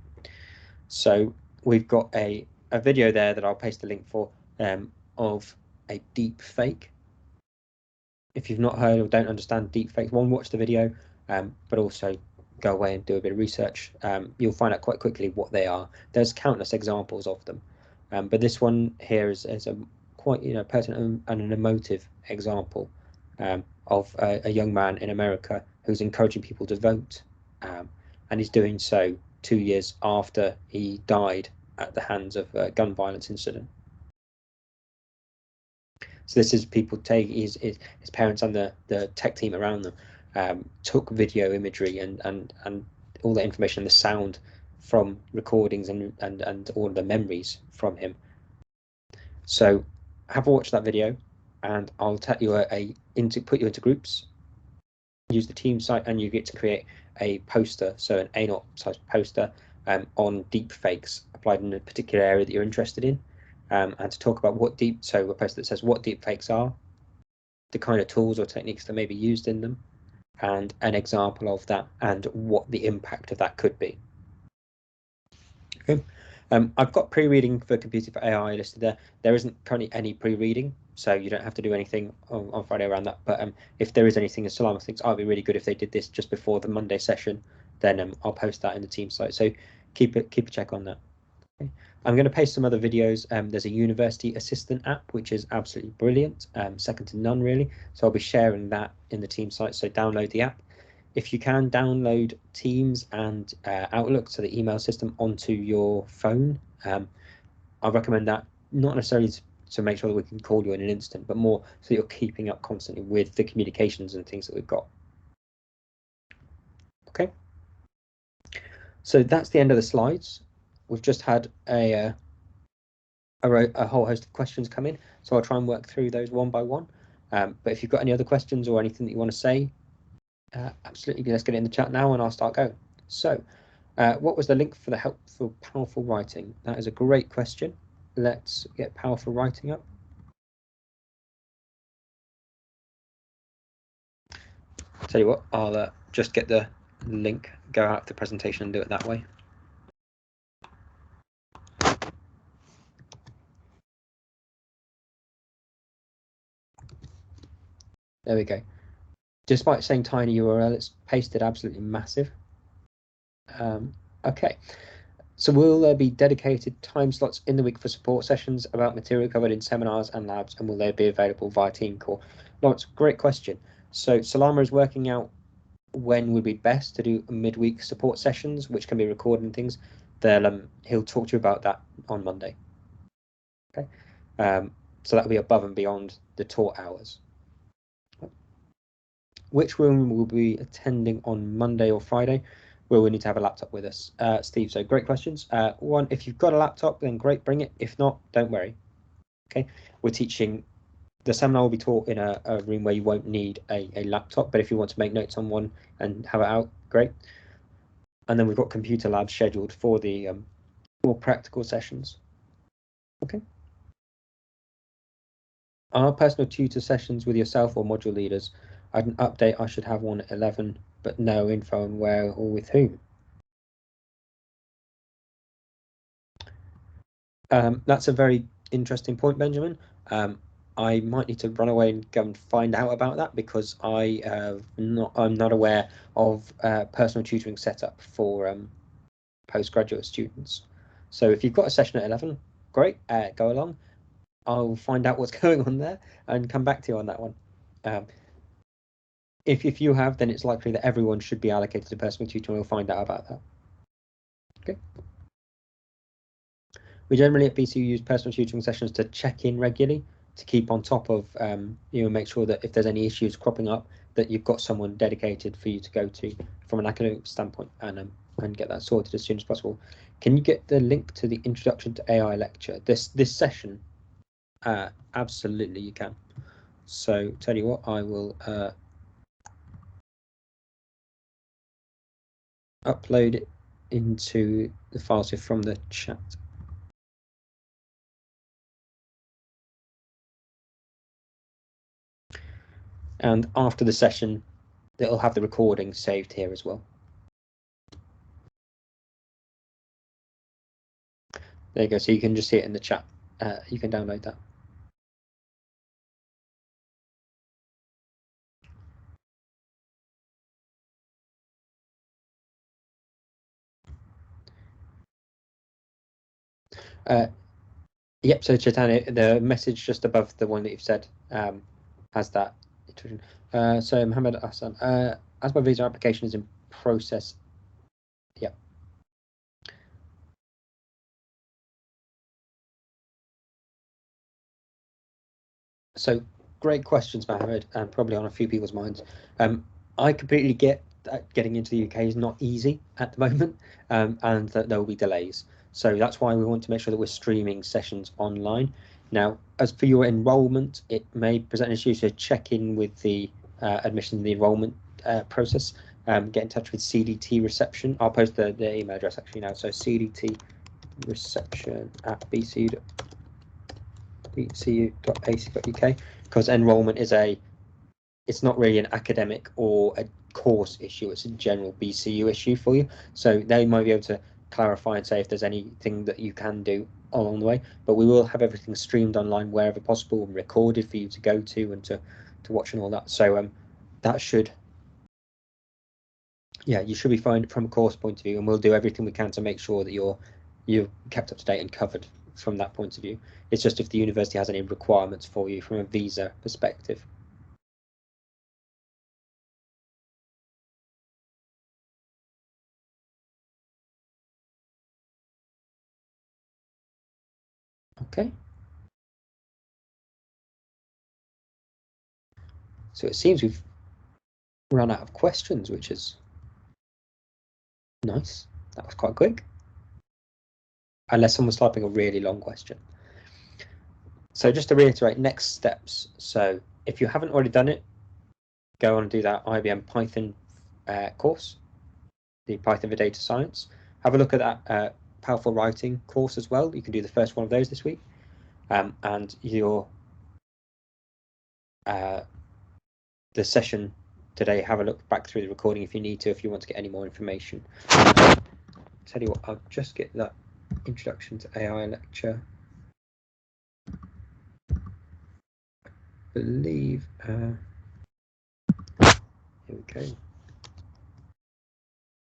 So we've got a video there that I'll paste a link for of a deep fake. If you've not heard or don't understand deep fakes, watch the video, but also go away and do a bit of research. You'll find out quite quickly what they are. There's countless examples of them, but this one here is a quite pertinent and an emotive example of a young man in America who's encouraging people to vote, and he's doing so 2 years after he died at the hands of a gun violence incident. So this is people take his parents and the tech team around them took video imagery and all the information, the sound from recordings and all of the memories from him. So have a watch that video, and I'll tell you put you into groups, use the team site, and you get to create a poster, so an A0 size poster on deep fakes applied in a particular area that you're interested in. And to talk about so a poster that says what deep fakes are, the kind of tools or techniques that may be used in them, and an example of that, and what the impact of that could be. Okay. I've got pre-reading for Computing for AI listed there. There isn't currently any pre-reading, so you don't have to do anything on Friday around that. But if there is anything, as Salama thinks, I'd be really good if they did this just before the Monday session, then I'll post that in the team site. So keep a check on that. Okay. I'm going to paste some other videos. There's a university assistant app, which is absolutely brilliant, second to none really. So I'll be sharing that in the team site. So download the app. If you can, download Teams and Outlook, so the email system, onto your phone. I recommend that, not necessarily to make sure that we can call you in an instant, but more so you're keeping up constantly with the communications and things that we've got. Okay. So that's the end of the slides. We've just had a whole host of questions come in, so I'll try and work through those one by one. But if you've got any other questions or anything that you want to say, absolutely, let's get it in the chat now and I'll start going. So what was the link for the help for powerful writing? That is a great question. Let's get powerful writing up. Tell you what, I'll just get the link, go out of the presentation and do it that way. There we go. Despite saying tiny URL, it's pasted absolutely massive. Okay, so will be dedicated time slots in the week for support sessions about material covered in seminars and labs, and will they be available via Team Core? Lawrence, great question. So Salama is working out when would be best to do midweek support sessions, which can be recorded and things. He'll talk to you about that on Monday. Okay, so that'll be above and beyond the taught hours. Which room will be attending on Monday or Friday? Well, we need to have a laptop with us, Steve. So great questions. One, if you've got a laptop, then great, bring it. If not, don't worry. Okay, we're teaching. The seminar will be taught in a room where you won't need a laptop, but if you want to make notes on one and have it out, great. And then we've got computer labs scheduled for the more practical sessions. Okay. Are personal tutor sessions with yourself or module leaders? I had an update. I should have one at 11, but no info on where or with whom. That's a very interesting point, Benjamin. I might need to run away and go and find out about that, because I'm not aware of personal tutoring setup for postgraduate students. So if you've got a session at 11, great, go along. I'll find out what's going on there and come back to you on that one. If you have, then it's likely that everyone should be allocated to personal tutoring. We'll find out about that. Okay. We generally at BCU use personal tutoring sessions to check in regularly, to keep on top of, make sure that if there's any issues cropping up, that you've got someone dedicated for you to go to from an academic standpoint, and and get that sorted as soon as possible. Can you get the link to the Introduction to AI lecture? This session? Absolutely, you can. So tell you what, I will upload it into the files here from the chat. And after the session, it'll have the recording saved here as well. There you go. So you can just see it in the chat. You can download that. Yep. So Chaitanya, the message just above the one that you've said has that. So Mohammed Hassan, as my visa application is in process. Yep. So great questions, Mohammed, and probably on a few people's minds. I completely get that getting into the UK is not easy at the moment, and that there will be delays. So that's why we want to make sure that we're streaming sessions online. Now, as for your enrolment, it may present an issue, so check in with the admission and the enrolment process. Get in touch with CDT reception. I'll post the email address actually now. So CDT reception at bcu.ac.uk, because enrolment is it's not really an academic or a course issue, it's a general BCU issue for you. So they might be able to clarify and say if there's anything that you can do along the way, but we will have everything streamed online wherever possible and recorded for you to go to and to watch and all that. So that should, yeah, you should be fine from a course point of view, and we'll do everything we can to make sure that you're kept up to date and covered from that point of view. It's just if the university has any requirements for you from a visa perspective. Okay. So it seems we've run out of questions, which is nice. That was quite quick. Unless someone's typing a really long question. So just to reiterate, next steps. So if you haven't already done it, go on and do that IBM Python course, the Python for Data Science. Have a look at that Powerful Writing course as well. You can do the first one of those this week. And your the session today, have a look back through the recording if you need to, if you want to get any more information. Tell you what, I'll just get that Introduction to AI lecture. I believe here we go.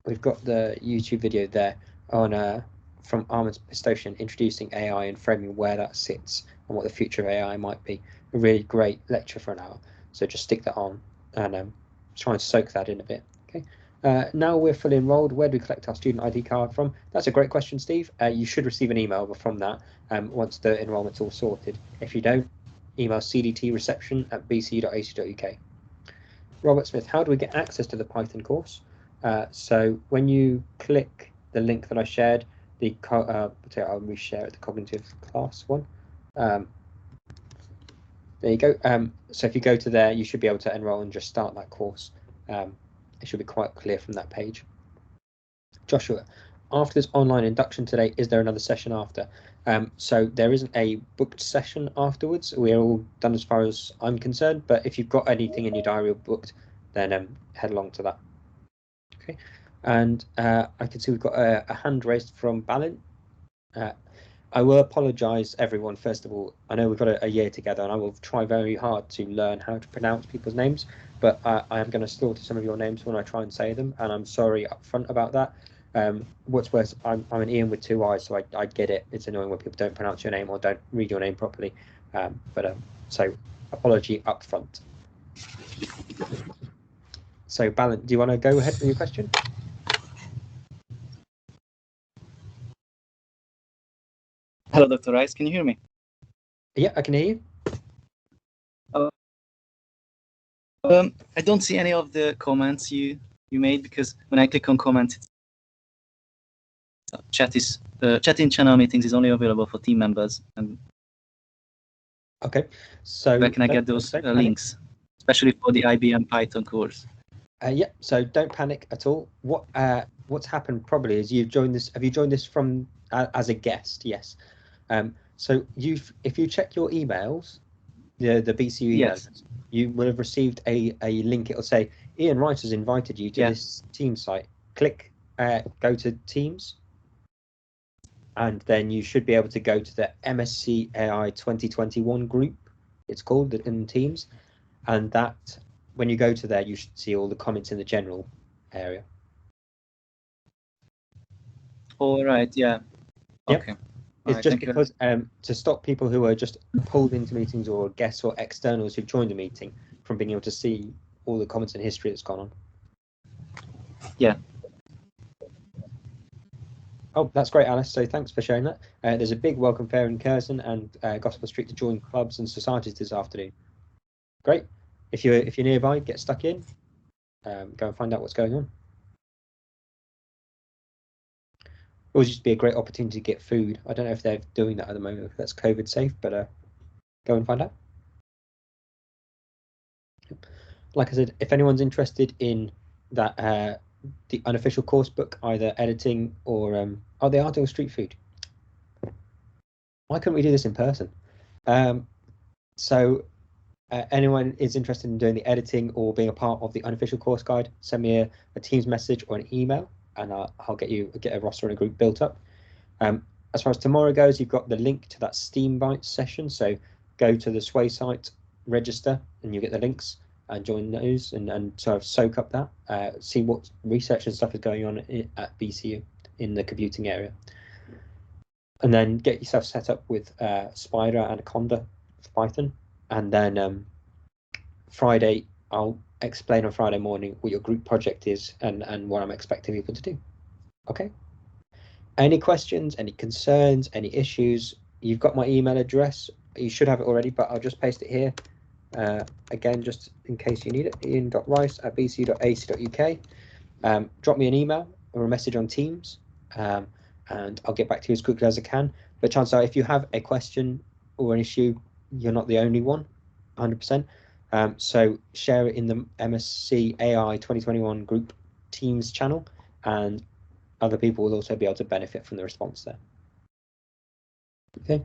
We've got the YouTube video there on from Armin Pistoshian introducing AI and framing where that sits and what the future of AI might be. A really great lecture for an hour. So just stick that on and try and soak that in a bit. Okay. Now we're fully enrolled. Where do we collect our student ID card from? That's a great question, Steve. You should receive an email from that once the enrolment's all sorted. If you don't, email cdtreception@bcu.ac.uk. Robert Smith, how do we get access to the Python course? So when you click the link that I shared, I'll reshare it, the cognitive class one. There you go. So if you go to there, you should be able to enroll and just start that course. It should be quite clear from that page. Joshua, after this online induction today, is there another session after? So there isn't a booked session afterwards. We're all done as far as I'm concerned, but if you've got anything in your diary booked, then head along to that. Okay, and I can see we've got a hand raised from Balin. I will apologise, everyone. First of all, I know we've got a year together, and I will try very hard to learn how to pronounce people's names. But I am going to slaughter some of your names when I try and say them, and I'm sorry up front about that. What's worse, I'm an Ian with two eyes, so I get it. It's annoying when people don't pronounce your name or don't read your name properly. So apology up front. So Balin, do you want to go ahead with your question? Hello, Dr. Rice. Can you hear me? Yeah, I can hear you. I don't see any of the comments you made, because when I click on comments, So chat in channel meetings is only available for team members. And Okay, so where can I get those links, especially for the IBM Python course? Yeah, so don't panic at all. What's happened probably is you've joined this. Have you joined this from as a guest? Yes. So if you check your emails, the BCU emails, Yes. you will have received a link. It'll say Ian Wright has invited you to this Teams site. Click, go to Teams, and then you should be able to go to the MSc AI 2021 group. It's called in Teams, and that when you go to there, you should see all the comments in the general area. All right. Yeah. Yep. Okay. It's right, just because to stop people who are just pulled into meetings or guests or externals who've joined the meeting from being able to see all the comments and history that's gone on. Yeah. Oh, that's great, Alice. So thanks for sharing that. There's a big welcome fair in Curzon and Gospel Street to join clubs and societies this afternoon. Great. If you're nearby, get stuck in. Go and find out what's going on. It would just be a great opportunity to get food. I don't know if they're doing that at the moment, if that's COVID safe, but go and find out. Like I said, if anyone's interested in that, the unofficial course book, either editing or oh, they are doing street food. Why couldn't we do this in person? So anyone is interested in doing the editing or being a part of the unofficial course guide, send me a Teams message or an email, and I'll get a roster and a group built up. As far as tomorrow goes, you've got the link to that Steam Bytes session. So go to the Sway site, register, and you get the links and join those and sort of soak up that, see what research and stuff is going on at BCU in the computing area. And then get yourself set up with Spider and Anaconda for Python. And then Friday, I'll explain on Friday morning what your group project is and what I'm expecting people to do. Okay. Any questions, any concerns, any issues, you've got my email address. You should have it already, but I'll just paste it here. Again, just in case you need it, ian.rice@bcu.ac.uk. Drop me an email or a message on Teams, and I'll get back to you as quickly as I can. But chances are, if you have a question or an issue, you're not the only one, 100%. So share it in the MSc AI 2021 group Teams channel, and other people will also be able to benefit from the response there. Okay.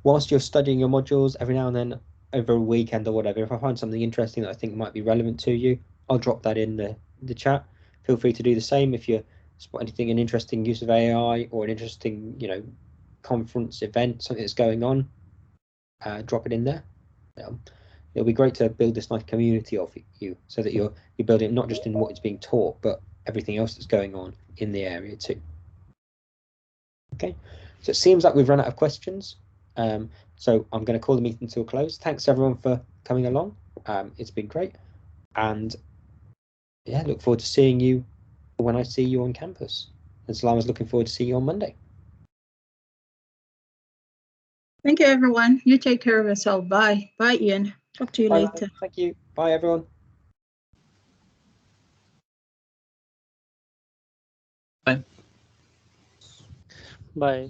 Whilst you're studying your modules, every now and then, over a weekend or whatever, if I find something interesting that I think might be relevant to you, I'll drop that in the chat. Feel free to do the same if you spot anything, an interesting use of AI or an interesting, conference event, something that's going on. Drop it in there. It'll be great to build this nice community of you, so that you're building it not just in what is being taught, but everything else that's going on in the area too. Okay, so it seems like we've run out of questions. So I'm going to call the meeting to a close. Thanks everyone for coming along. It's been great, and yeah, look forward to seeing you when I see you on campus. And Salama's looking forward to seeing you on Monday. Thank you, everyone. You take care of yourself. Bye. Bye, Ian. Talk to you Bye, later. thank you. Bye, everyone. Bye. Bye.